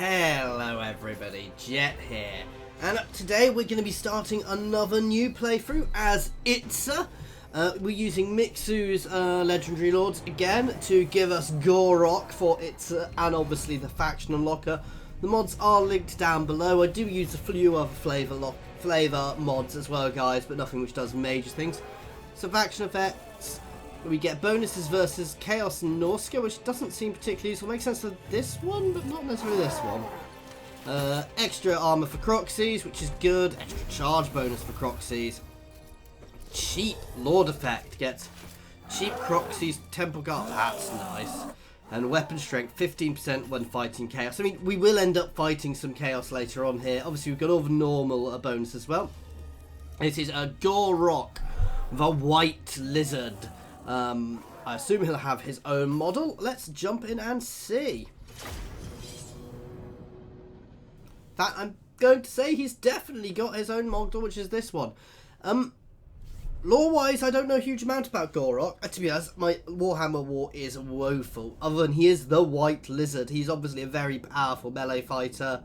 Hello everybody, Jet here, and today we're going to be starting another new playthrough as Itza. We're using Mixu's Legendary Lords again to give us Gor Rok for Itza and obviously the faction unlocker. The mods are linked down below. I do use a few other flavour mods as well, guys, but nothing which does major things. So faction effects. We get bonuses versus Chaos and Norska, which doesn't seem particularly useful. Makes sense for this one, but not necessarily this one. Extra armor for Croxies, which is good. Extra charge bonus for Croxies. Cheap Lord effect gets cheap Croxies Temple Guard. That's nice. And weapon strength 15% when fighting Chaos. I mean, we will end up fighting some Chaos later on here. Obviously, we've got all the normal bonus as well. This is a Gor Rok, the White Lizard. I assume he'll have his own model. Let's jump in and see. That I'm going to say he's definitely got his own model, which is this one. Lore-wise, I don't know a huge amount about Gor Rok. To be honest, my Warhammer war is woeful. Other than he is the White Lizard, he's obviously a very powerful melee fighter.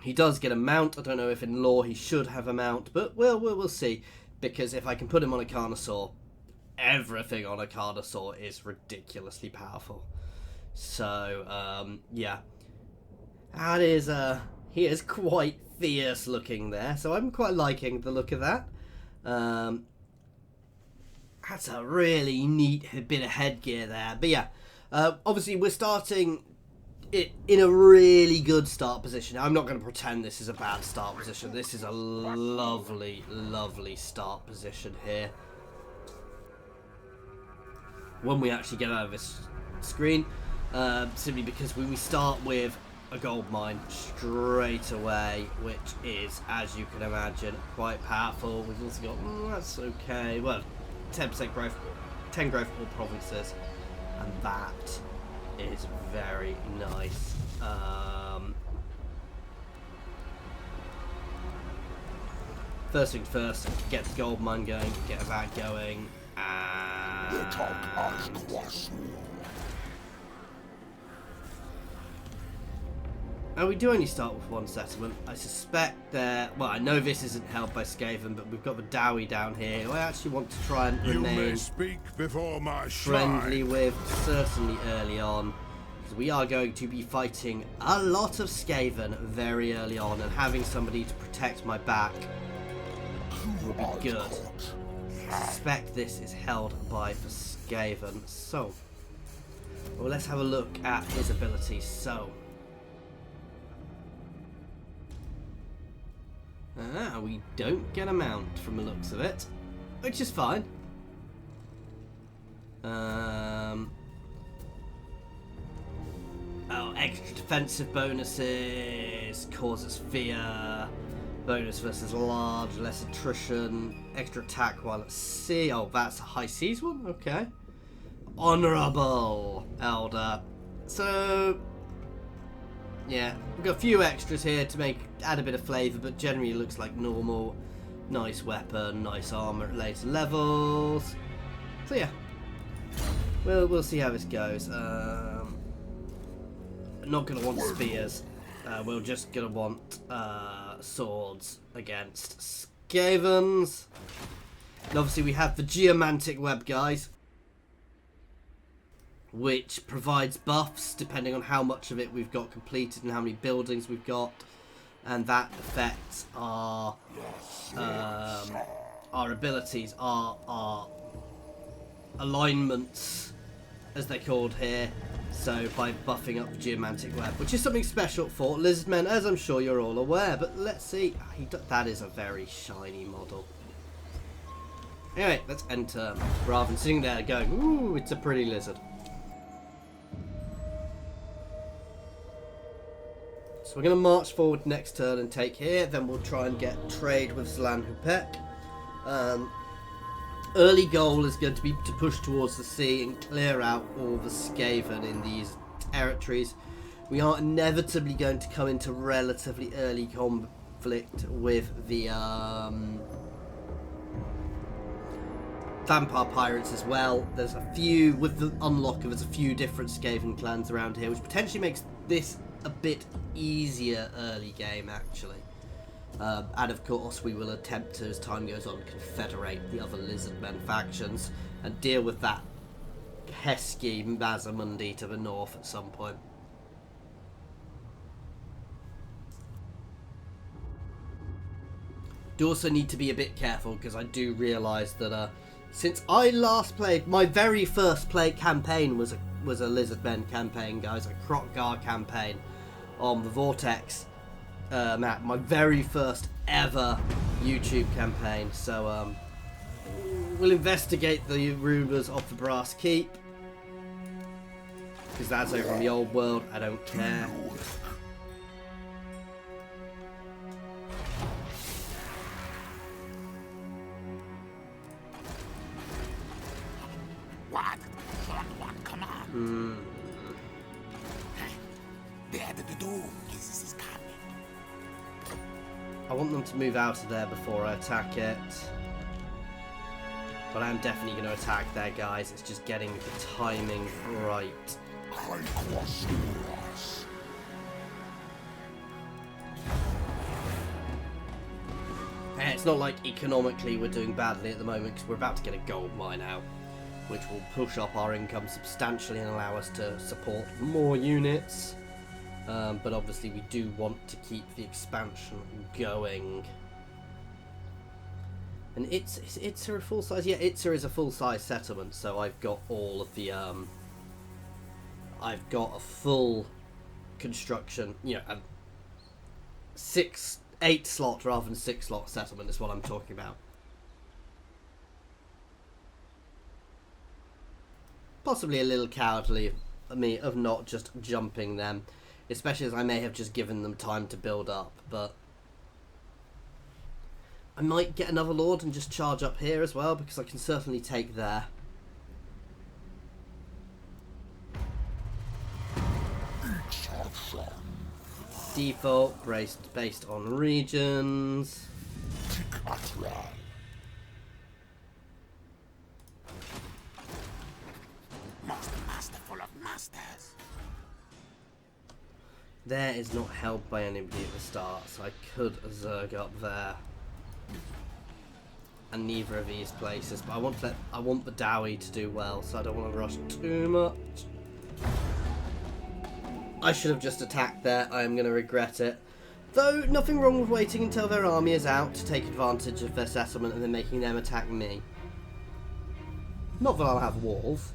He does get a mount. I don't know if in lore he should have a mount, but we'll see. Because if I can put him on a Carnosaur, everything on a Carnosaur is ridiculously powerful. So, yeah. That is, he is quite fierce looking there. So I'm quite liking the look of that. That's a really neat bit of headgear there. But yeah, obviously we're starting it in a really good start position. I'm not going to pretend this is a bad start position. This is a lovely, lovely start position here. When we actually get out of this screen, simply because we start with a gold mine straight away, which is, as you can imagine, quite powerful. We've also got, that's okay, well, 10% growth, 10 growth for all provinces, and that is very nice. First things first, get the gold mine going, get that going, and we do only start with one settlement. I suspect that, well, I know this isn't held by Skaven, but we've got the Dowie down here, who I actually want to try and remain friendly with, certainly early on. Because we are going to be fighting a lot of Skaven very early on, and having somebody to protect my back will be good. I suspect this is held by the Skaven. So, well, let's have a look at his abilities. So, we don't get a mount from the looks of it, which is fine. Oh, extra defensive bonuses, causes fear, bonus versus large, less attrition, extra attack while at sea. Oh, that's a high seas one? Okay. Honourable Elder. So, yeah, we've got a few extras here to add a bit of flavour, but generally it looks like normal. Nice weapon, nice armour at later levels. So yeah, we'll see how this goes. Not going to want spears. We're just going to want swords against Skavens. And obviously we have the Geomantic Web, guys, which provides buffs depending on how much of it we've got completed and how many buildings we've got, and that affects our abilities, our alignments, as they're called here. So by buffing up the Geomantic Web, which is something special for Lizardmen, as I'm sure you're all aware. But let's see, that is a very shiny model. Anyway, let's end turn, rather than sitting there going, ooh, it's a pretty lizard. So we're going to march forward next turn and take here, then we'll try and get trade with Zlan Hupek. Early goal is going to be to push towards the sea and clear out all the Skaven in these territories. We are inevitably going to come into relatively early conflict with the vampire pirates as well. There's a few, with the unlock of there's a few different Skaven clans around here, which potentially makes this a bit easier early game, actually. And of course, we will attempt to, as time goes on, confederate the other Lizardmen factions and deal with that pesky Mazamundi to the north at some point. Do also need to be a bit careful, because I do realise that since I last played, my very first campaign was a Lizardmen campaign, guys, a Krokgar campaign on the Vortex map, my very first ever YouTube campaign. So we'll investigate the rumours of the Brass Keep, because that's over in the old world. I don't care. I want them to move out of there before I attack it. But I'm definitely going to attack there, guys. It's just getting the timing right. And it's not like economically we're doing badly at the moment, because we're about to get a gold mine out, which will push up our income substantially and allow us to support more units. But obviously we do want to keep the expansion going. And Itza a full size? Yeah, Itza is a full size settlement, so I've got all of the I've got a full construction, you know, a 8 slot rather than 6 slot settlement is what I'm talking about. Possibly a little cowardly of me of not just jumping them, especially as I may have just given them time to build up, but I might get another lord and just charge up here as well, because I can certainly take there. Default based on regions. Masterful of masters. There is not held by anybody at the start, so I could Zerg up there. And neither of these places, but I want the Dowie to do well, so I don't want to rush too much. I should have just attacked there. I am going to regret it. Though, nothing wrong with waiting until their army is out to take advantage of their settlement and then making them attack me. Not that I'll have walls.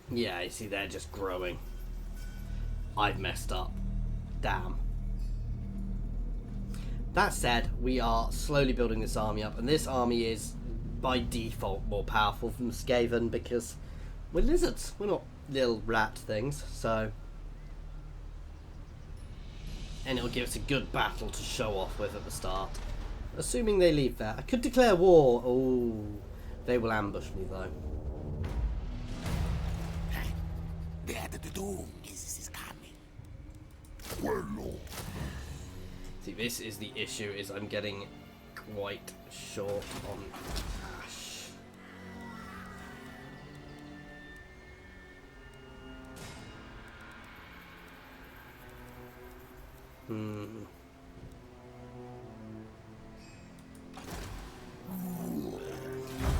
Yeah, you see, they're just growing. I've messed up. Damn. That said, we are slowly building this army up, and this army is, by default, more powerful than Skaven, because we're lizards. We're not little rat things, so... And it'll give us a good battle to show off with at the start. Assuming they leave there. I could declare war. Oh, they will ambush me, though. The doom is coming. Well, see, this is the issue, is I'm getting quite short on cash.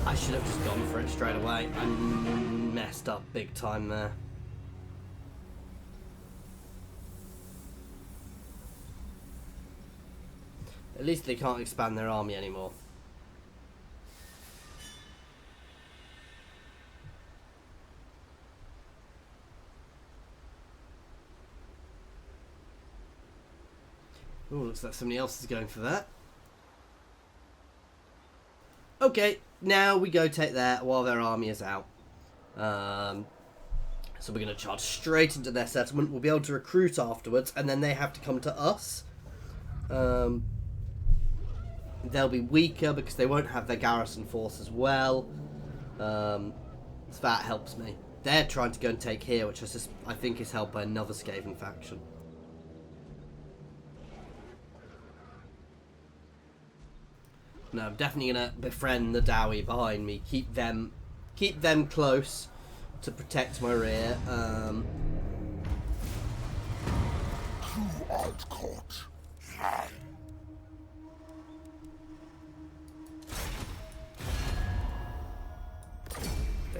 I should have just gone for it straight away. I messed up big time there. At least they can't expand their army anymore. Oh, looks like somebody else is going for that. Okay, now we go take that while their army is out. So we're going to charge straight into their settlement. We'll be able to recruit afterwards, and then they have to come to us. They'll be weaker because they won't have their garrison force as well. So that helps me. they're trying to go and take here, which I think is held by another Skaven faction. No, I'm definitely gonna befriend the Dowie behind me. Keep them close to protect my rear.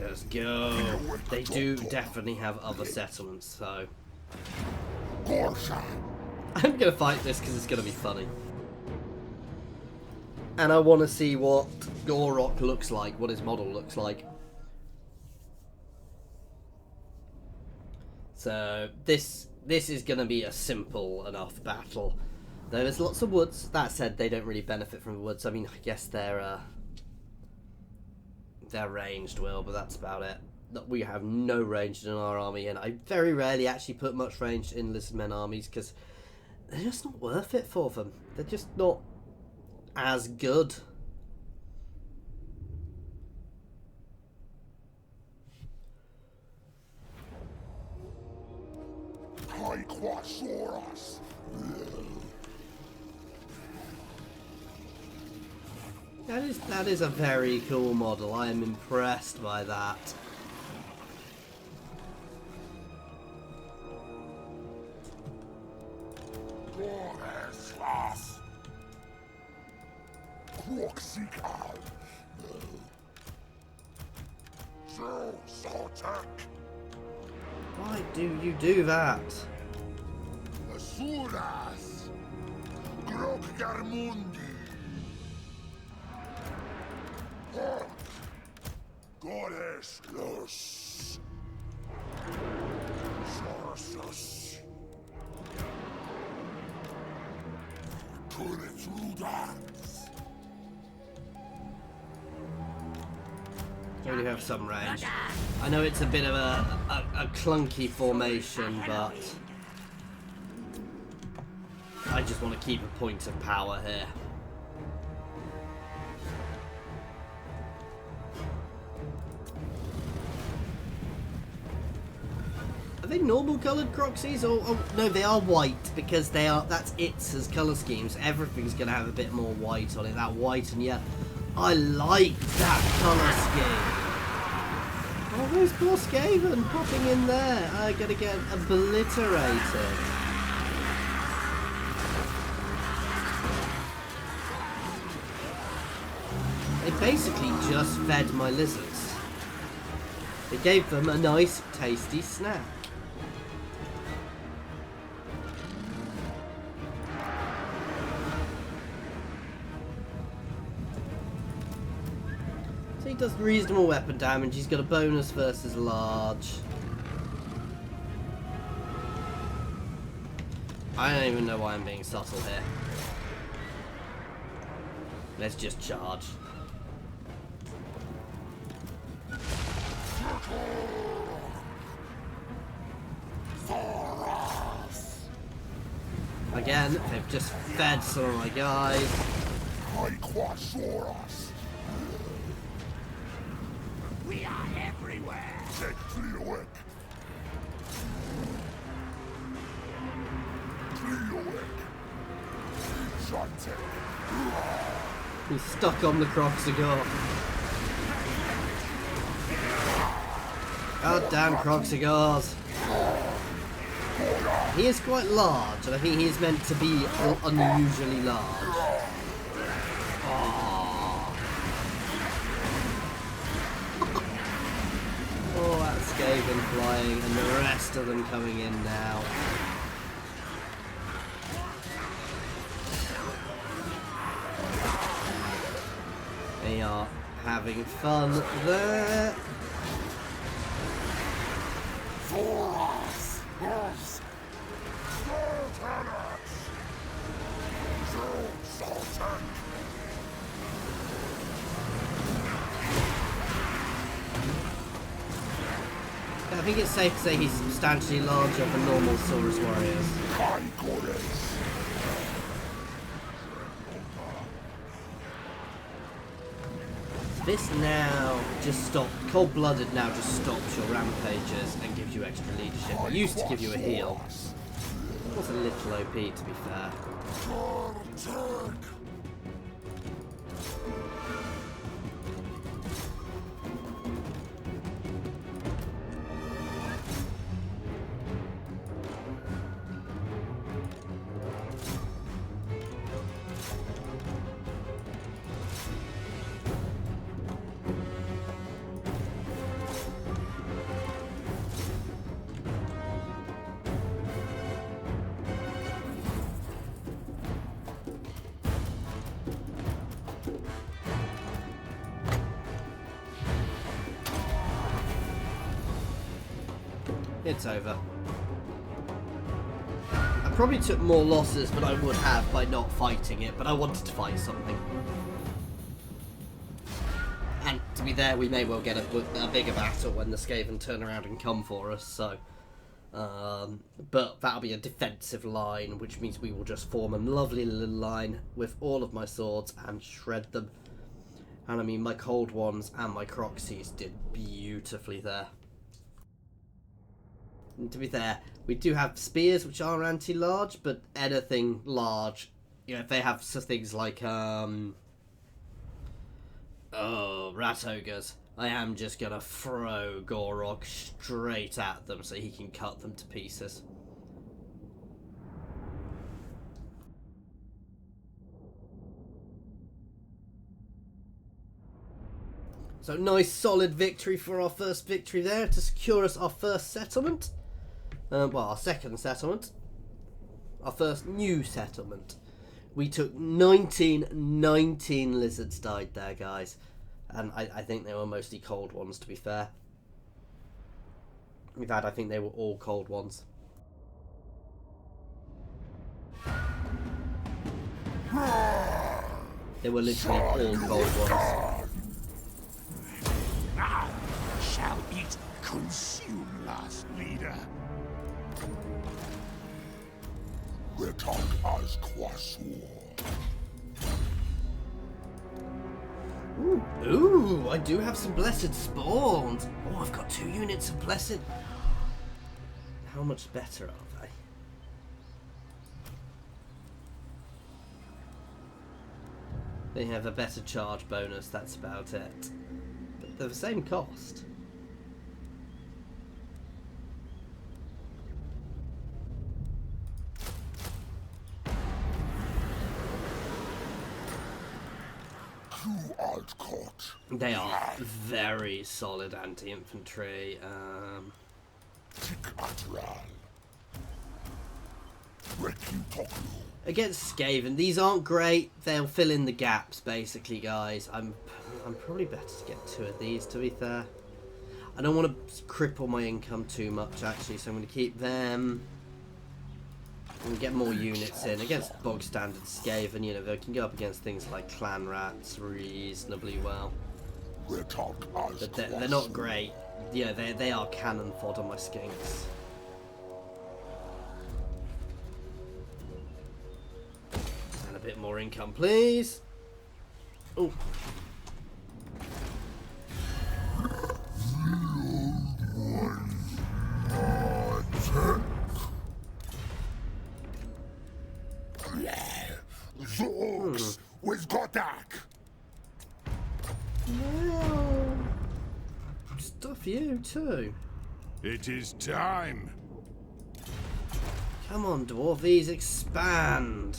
Let's go. They do definitely have other settlements, so I'm gonna fight this because it's gonna be funny. And I want to see what Gor Rok looks like, what his model looks like. So this is going to be a simple enough battle. Though there's lots of woods. That said, they don't really benefit from the woods. I mean, I guess they're ranged, but that's about it. We have no range in our army, and I very rarely actually put much range in lizardmen armies because they're just not worth it for them. They're just not as good. That is a very cool model. I am impressed by that. Why do you do that? You only have some range. I know it's a bit of a clunky formation, but I just want to keep a point of power here. Are they normal coloured Croxies? Or no, they are white because they are. That's Itza's colour schemes. Everything's going to have a bit more white on it. That white and yellow. I like that colour scheme. Oh, those poor Skaven popping in there. I'm going to get obliterated. They basically just fed my lizards. They gave them a nice, tasty snack. So he does reasonable weapon damage. He's got a bonus versus large. I don't even know why I'm being subtle here. Let's just charge. Again, they've just fed some of my guys. We are everywhere. He's stuck on the Croxigor. God damn Croxigors. He is quite large, and I think he is meant to be unusually large. Oh, that's Skaven flying, and the rest of them coming in now. They are having fun there. I think it's safe to say he's substantially larger than normal Saurus warriors. This now just stops, cold-blooded now just stops your rampages and gives you extra leadership. It used to give you a heal. It was a little OP, to be fair. It's over. I probably took more losses than I would have by not fighting it, but I wanted to fight something. And to be there, we may well get a bigger battle when the Skaven turn around and come for us, so... but that'll be a defensive line, which means we will just form a lovely little line with all of my swords and shred them. And I mean, my cold ones and my Croxies did beautifully there. And to be fair, we do have spears which are anti-large, but anything large, you know, if they have things like rat ogres, I am just gonna throw Gor Rok straight at them so he can cut them to pieces. So nice solid victory for our first victory there to secure us our first settlement. Well, our second settlement. Our first new settlement. We took 19 lizards died there, guys. And I think they were mostly cold ones, to be fair. In fact, I think they were all cold ones. They were literally all cold ones. Now shall it consume last leader. Return as Quasur. Ooh, I do have some blessed spawns. Oh, I've got 2 units of blessed. How much better are they? They have a better charge bonus, that's about it. But they're the same cost. They are very solid anti-infantry. Against Skaven, these aren't great. They'll fill in the gaps, basically, guys. I'm probably better to get 2 of these, to be fair. I don't want to cripple my income too much, actually, so I'm going to keep them. And get more units in against bog standard Skaven. You know, they can go up against things like clan rats reasonably well. But they're not great. Yeah, they are cannon fodder, my skinks. And a bit more income, please. Oh. With Godak. No. Stuff you too. It is time. Come on, dwarvies, expand.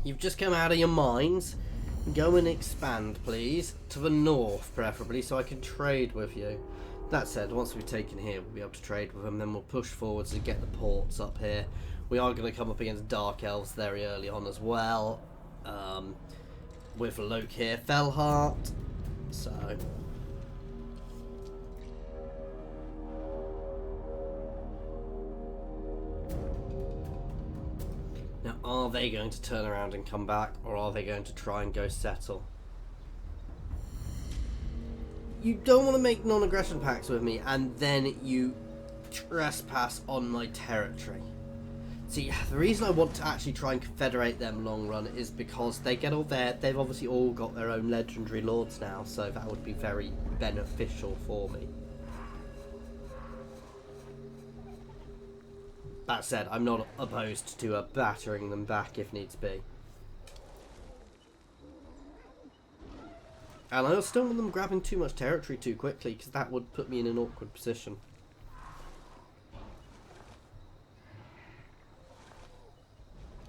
You've just come out of your mines. Go and expand, please. To the north, preferably, so I can trade with you. That said, once we've taken here, we'll be able to trade with them. Then we'll push forwards and get the ports up here. We are going to come up against Dark Elves very early on as well. With Loke here, Fellheart. So... now, are they going to turn around and come back, or are they going to try and go settle? You don't want to make non-aggression pacts with me, and then you trespass on my territory. See, the reason I want to actually try and confederate them long run is because they get all they've obviously all got their own legendary lords now, so that would be very beneficial for me. That said, I'm not opposed to battering them back if needs be. And I still want them grabbing too much territory too quickly, because that would put me in an awkward position.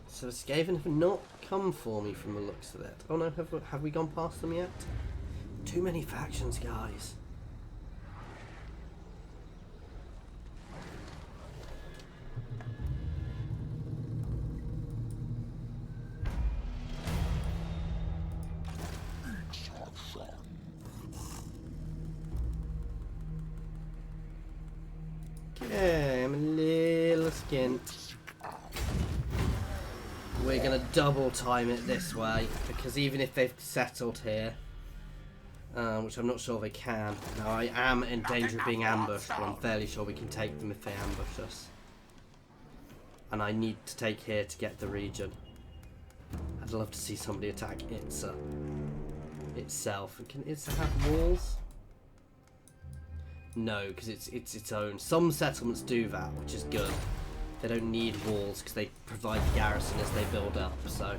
So the Skaven have not come for me from the looks of it. Oh no, have we gone past them yet? Too many factions, guys. Okay, I'm a little skint. We're going to double time it this way, because even if they've settled here, which I'm not sure they can, now I am in danger of being ambushed, but I'm fairly sure we can take them if they ambush us. And I need to take here to get the region. I'd love to see somebody attack Itza itself. And can Itza have walls? No, because it's its own. Some settlements do that, which is good. They don't need walls because they provide the garrison as they build up. So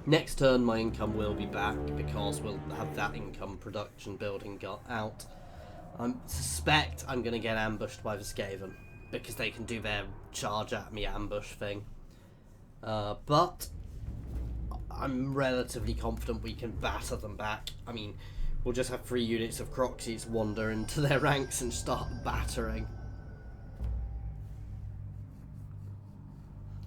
next turn my income will be back because we'll have that income production building got out. I suspect I'm going to get ambushed by the Skaven because they can do their charge at me ambush thing. But I'm relatively confident we can batter them back. I mean, we'll just have 3 units of Croxies wander into their ranks and start battering.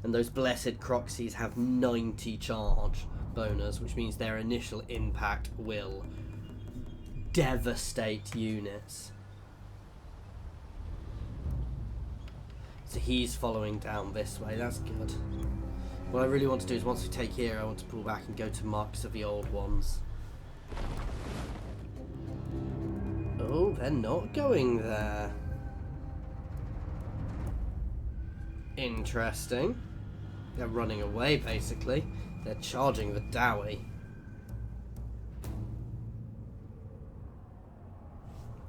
And those blessed Croxies have 90 charge bonus, which means their initial impact will devastate units. So he's following down this way, that's good. What I really want to do is once we take here, I want to pull back and go to marks of the old ones. Oh, they're not going there. Interesting. They're running away, basically. They're charging the Dowie.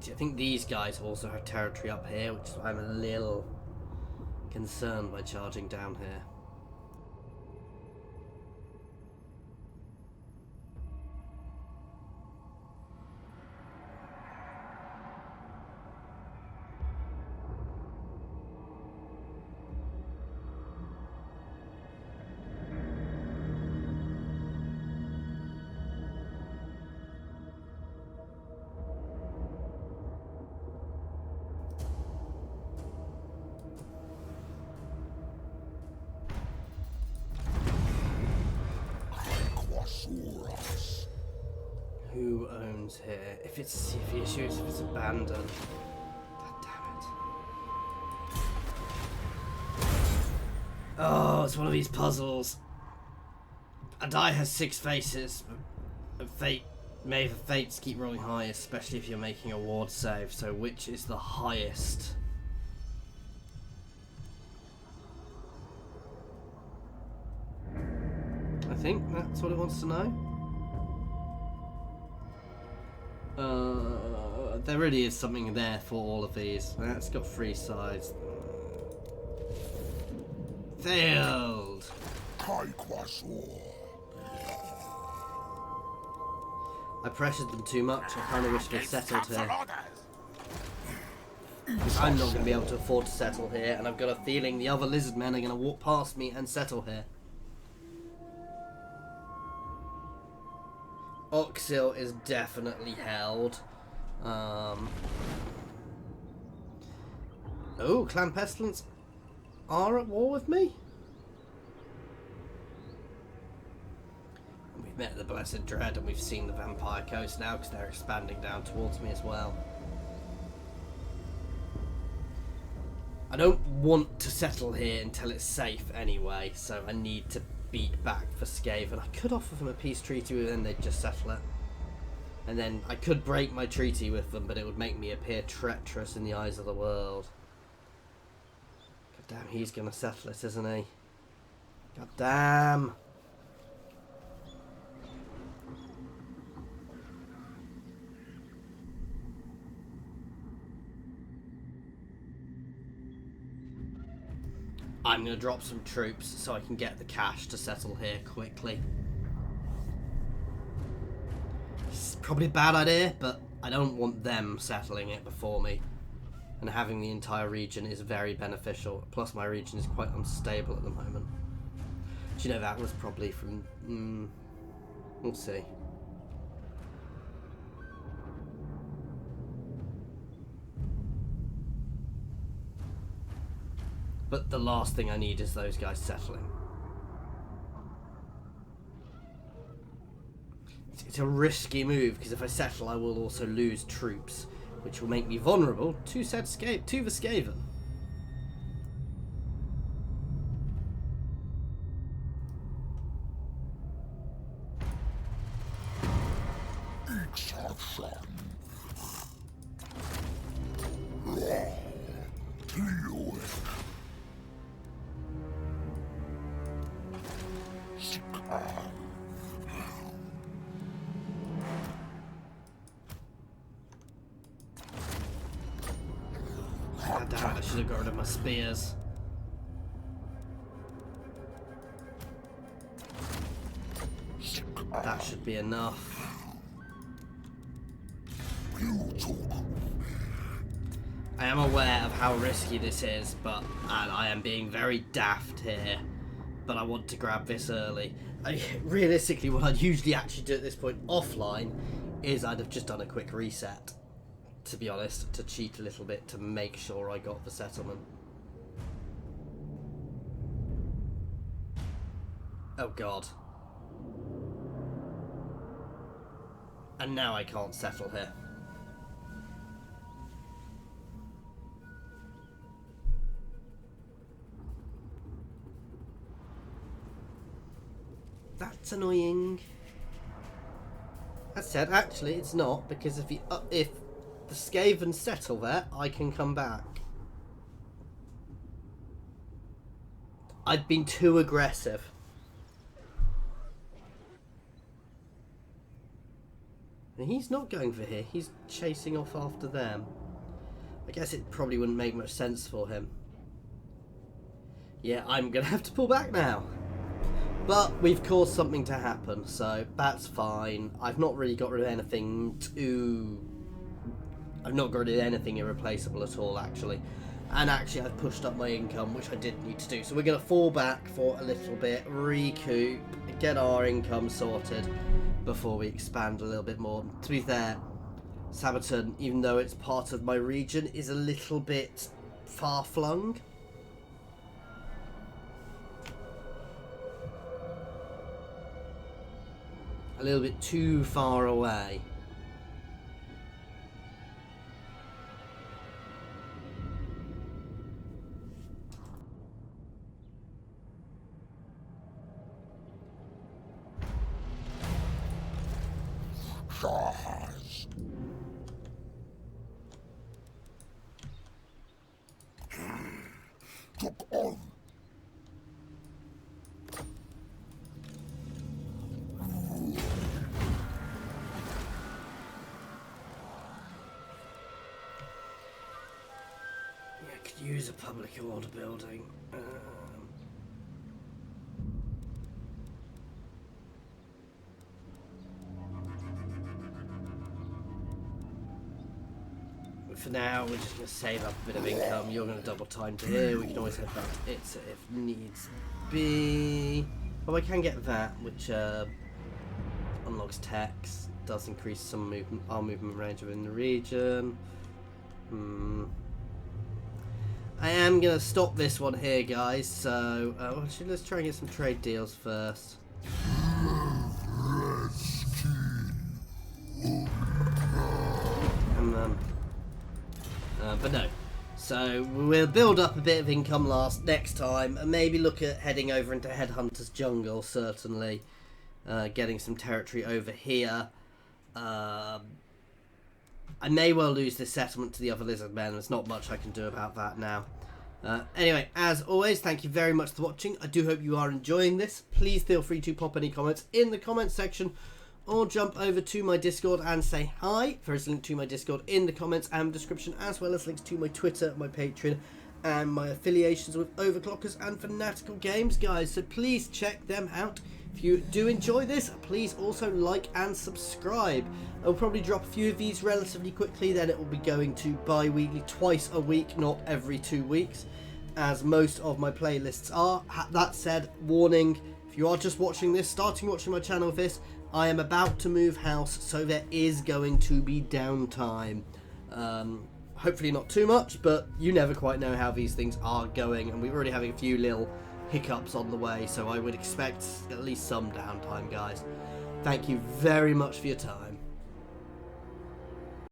See, I think these guys also have territory up here, which is why I'm a little concerned by charging down here. Who owns here? If it's the issue is if it's abandoned. God damn it. Oh, it's one of these puzzles. A die has 6 faces. May the fates keep rolling high, especially if you're making a ward save. So which is the highest? I think that's what it wants to know. There really is something there for all of these. That's got 3 sides. Failed. I pressured them too much. I kind of wish they'd settled here. I'm not going to be able to afford to settle here, and I've got a feeling the other lizard men are going to walk past me and settle here. Oxhill is definitely held. Oh, Clan Pestilence are at war with me? We've met the Blessed Dread and we've seen the Vampire Coast now because they're expanding down towards me as well. I don't want to settle here until it's safe anyway, so I need to beat back for Skaven. I could offer them a peace treaty and then they'd just settle it. And then I could break my treaty with them, but it would make me appear treacherous in the eyes of the world. God damn, he's going to settle it, isn't he? God damn. I'm going to drop some troops so I can get the cash to settle here quickly. It's probably a bad idea, but I don't want them settling it before me. And having the entire region is very beneficial. Plus my region is quite unstable at the moment. Do you know, that was probably from... we'll see. But the last thing I need is those guys settling. It's a risky move, because if I settle I will also lose troops, which will make me vulnerable to the Skaven. God damn it, I should have got rid of my spears. That should be enough. I am aware of how risky this is, and I am being very daft here. But I want to grab this early. Realistically, what I'd usually actually do at this point offline is I'd have just done a quick reset, to be honest, to cheat a little bit to make sure I got the settlement. Oh god. And now I can't settle here. That's annoying. That said, actually, it's not, because if the Skaven settle there, I can come back. I've been too aggressive. And he's not going for here. He's chasing off after them. I guess it probably wouldn't make much sense for him. Yeah, I'm going to have to pull back now. But we've caused something to happen, so that's fine. I've not really got rid of anything I've not got rid of anything irreplaceable at all, actually. And actually, I've pushed up my income, which I did need to do. So we're going to fall back for a little bit, recoup, get our income sorted before we expand a little bit more. To be fair, Sabaton, even though it's part of my region, is a little bit far-flung. A little bit too far away. Took on. I could use a public order building. For now, we're just going to save up a bit of income. You're going to double time to here. We can always head back to Itza if needs be. Oh, I can get that, which unlocks text, does increase some our movement range within the region. I am going to stop this one here, guys. So, actually, let's try and get some trade deals first. But no. So we'll build up a bit of income next time, and maybe look at heading over into Headhunter's Jungle, certainly. Getting some territory over here. I may well lose this settlement to the other lizard men. There's not much I can do about that now. Anyway, as always, thank you very much for watching. I do hope you are enjoying this. Please feel free to pop any comments in the comments section, or jump over to my Discord and say hi. There is a link to my Discord in the comments and description, as well as links to my Twitter, my Patreon, and my affiliations with Overclockers and Fanatical Games, guys. So please check them out. If you do enjoy this, please also like and subscribe. I'll probably drop a few of these relatively quickly, then it will be going to bi-weekly, twice a week, not every 2 weeks, as most of my playlists are. That said, warning, if you are just watching this, starting watching my channel with this, I am about to move house, so there is going to be downtime. Hopefully not too much, but you never quite know how these things are going, and we're already having a few little hiccups on the way, so I would expect at least some downtime, guys. Thank you very much for your time.